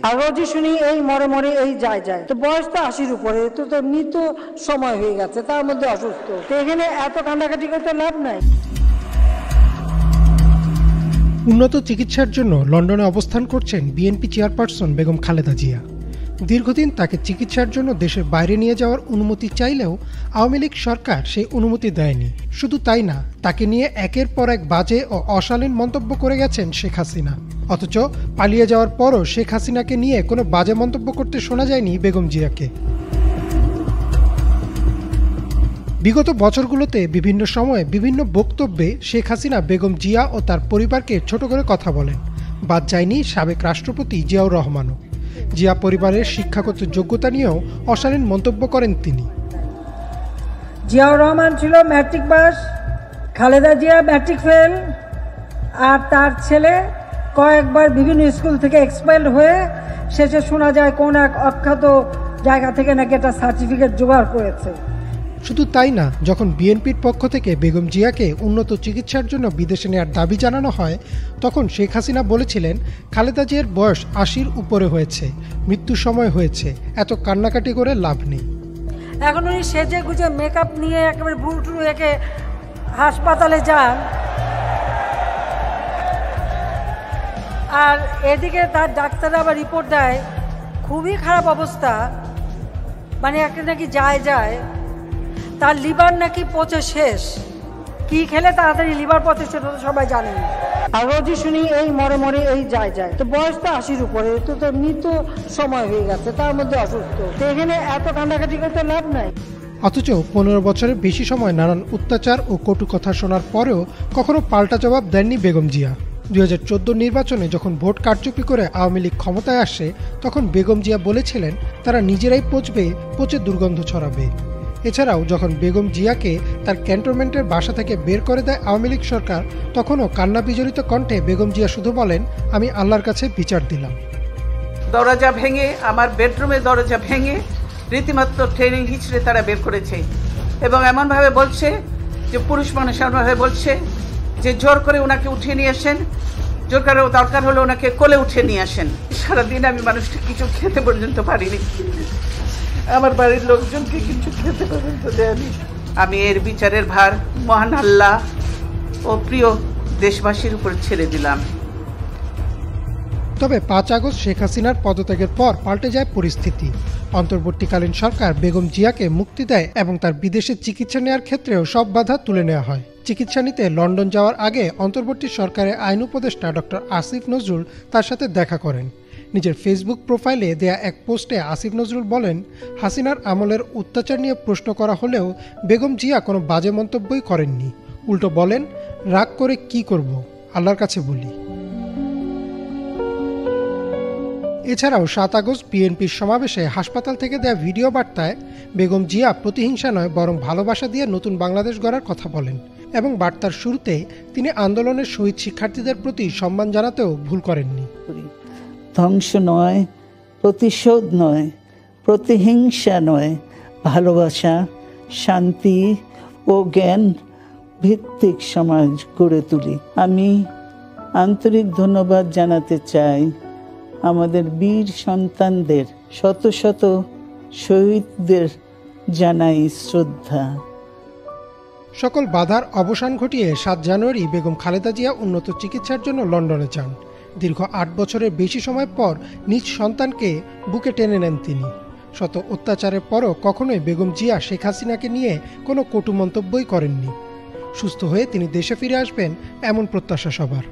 আর রোজই শুনি এই মরে মরে এই যায় যায়, তো বয়স তো 80-র উপরে, তো এমনি তো সময় হয়ে গেছে, তার মধ্যে অসুস্থ, তো এখানে এত কান্দাকাটি করতে লাভ নাই। উন্নত চিকিৎসার জন্য লন্ডনে অবস্থান করছেন বিএনপি চেয়ারপারসন বেগম খালেদা জিয়া। দীর্ঘদিন তাকে চিকিৎসার জন্য দেশের বাইরে নিয়ে যাওয়ার অনুমতি চাইলেও আওয়ামী লীগ সরকার সেই অনুমতি দেয়নি। শুধু তাই না, তাকে নিয়ে একের পর এক বাজে ও অশালীন মন্তব্য করে গেছেন শেখ হাসিনা। অথচ পালিয়ে যাওয়ার পরও শেখ হাসিনাকে নিয়ে কোনো বাজে মন্তব্য করতে শোনা যায়নি বেগম জিয়াকে। বিগত বছরগুলোতে বিভিন্ন সময়ে বিভিন্ন বক্তব্যে শেখ হাসিনা বেগম জিয়া ও তার পরিবারকে ছোট করে কথা বলেন। বাদ যায়নি সাবেক রাষ্ট্রপতি জিয়াউর রহমানও। জিয়া পরিবারের শিক্ষাগত যোগ্যতা নিয়েও অশালীন মন্তব্য করেন তিনি। জিয়াউর রহমান ছিল matric pass, Khaleda Zia matric fail, আর তার ছেলে কয়েকবার বিভিন্ন স্কুল থেকে এক্সপেলড হয়ে শেষে শোনা যায় কোন এক অখ্যাত জায়গা থেকে নাকি একটা সার্টিফিকেট জোগাড় করেছে। শুধু তাই না, যখন বিএনপির পক্ষ থেকে বেগম জিয়াকে উন্নত চিকিৎসার জন্য বিদেশে নেওয়ার দাবি জানানো হয়, তখন শেখ হাসিনা বলেছিলেন খালেদা জিয়ার বয়স 80-র উপরে হয়েছে, মৃত্যুর সময় হয়েছে, এত কান্নাকাটি করে লাভ নেই। এখন উনি সেজে গুজে মেকআপ নিয়ে একেবারে বুটু একে হাসপাতালে যান, আর এদিকে তার ডাক্তাররা আবার রিপোর্ট দেয় খুবই খারাপ অবস্থা, মানে একটা নাকি যায় তার লিভার নাকি পচে শেষ, কি খেলে তাড়াতাড়ি লিভার পচে সেটা তো সবাই জানেন। আর রোজই শুনি এই মরে মরে এই যায়, তো বয়স তো 80-র উপরে, তো এমনি তো সময় হয়ে গেছে, তার মধ্যে অসুস্থ, তো এখানে এত কান্দাকাটি করতে লাভ নাই। অথচ 15 বছরের বেশি সময় নানান অত্যাচার ও কটু কথা শোনার পরেও কখনো পাল্টা জবাব দেননি বেগম জিয়া। 2014 নির্বাচনে যখন ভোট কারচুপি করে আওয়ামী লীগ ক্ষমতায় আসে, তখন বেগম জিয়া বলেছিলেন তারা নিজেরাই পচে দুর্গন্ধ ছড়াবে। এছাড়াও যখন বেগম জিয়াকে তার ক্যান্টনমেন্টের বাসা থেকে বের করে দেয় আওয়ামী লীগ সরকার, তখনও কান্না বিজড়িত কণ্ঠে বেগম জিয়া শুধু বলেন, আমি আল্লাহর কাছে বিচার দিলাম। দরজা ভেঙে, আমার বেডরুমের দরজা ভেঙে রীতিমাত্র ট্রেনিং হিচড়ে তারা বের করেছে, এবং এমনভাবে বলছে যে পুরুষ মানুষ এমনভাবে বলছে যে জোর করে ওনাকে উঠিয়ে নিয়ে আসেন, জোর করে দরকার হলে ওনাকে কোলে উঠিয়ে নিয়ে আসেন। সারাদিন আমি মানুষটা কিছু খেতে পর্যন্ত পারিনি, আমার বাড়ির লোকজনকে কিছু খেতে পর্যন্ত দেয়নি। আমি এর বিচারের ভার মহান আল্লাহ ও প্রিয় দেশবাসীর উপর ছেড়ে দিলাম। তবে 5 আগস্ট শেখ হাসিনার পদত্যাগের পর পাল্টে যায় পরিস্থিতি। অন্তর্বর্তীকালীন সরকার বেগম জিয়াকে মুক্তি দেয় এবং তার বিদেশে চিকিৎসা নেওয়ার ক্ষেত্রেও সব বাধা তুলে নেওয়া হয়। চিকিৎসা নিতে লন্ডন যাওয়ার আগে অন্তর্বর্তী সরকারের আইন উপদেষ্টা ডক্টর আসিফ নজরুল তার সাথে দেখা করেন। নিজের ফেসবুক প্রোফাইলে দেয়া এক পোস্টে আসিফ নজরুল বলেন, হাসিনার আমলের অত্যাচার নিয়ে প্রশ্ন করা হলেও বেগম জিয়া কোনো বাজে মন্তব্যই করেননি। উল্টো বলেন, রাগ করে কি করব, আল্লাহর কাছে বলি। এছাড়াও 7 আগস্ট বিএনপির সমাবেশে হাসপাতাল থেকে দেয়া ভিডিও বার্তায় বেগম জিয়া প্রতিহিংসা নয় বরং ভালোবাসা দিয়ে নতুন বাংলাদেশ গড়ার কথা বলেন, এবং বার্তার শুরুতে তিনি আন্দোলনের শহীদ শিক্ষার্থীদের প্রতি সম্মান জানাতেও ভুল করেননি। ধ্বংস নয়, প্রতিশোধ নয়, প্রতিহিংসা নয়, ভালোবাসা, শান্তি ও জ্ঞান ভিত্তিক সমাজ গড়ে তুলি। আমি আন্তরিক ধন্যবাদ জানাতে চাই আমাদের বীর সন্তানদের, শত শত শহীদদের জানাই শ্রদ্ধা। সকল বাধার অবসান ঘটিয়ে 7 জানুয়ারি বেগম খালেদা জিয়া উন্নত চিকিৎসার জন্য লন্ডনে যান। দীর্ঘ 8 বছরের বেশি সময় পর নিজ সন্তানকে বুকে টেনে নেন তিনি। শত অত্যাচারের পরও কখনোই বেগম জিয়া শেখ হাসিনাকে নিয়ে কোনো কটু মন্তব্যই করেননি। সুস্থ হয়ে তিনি দেশে ফিরে আসবেন এমন প্রত্যাশা সবার।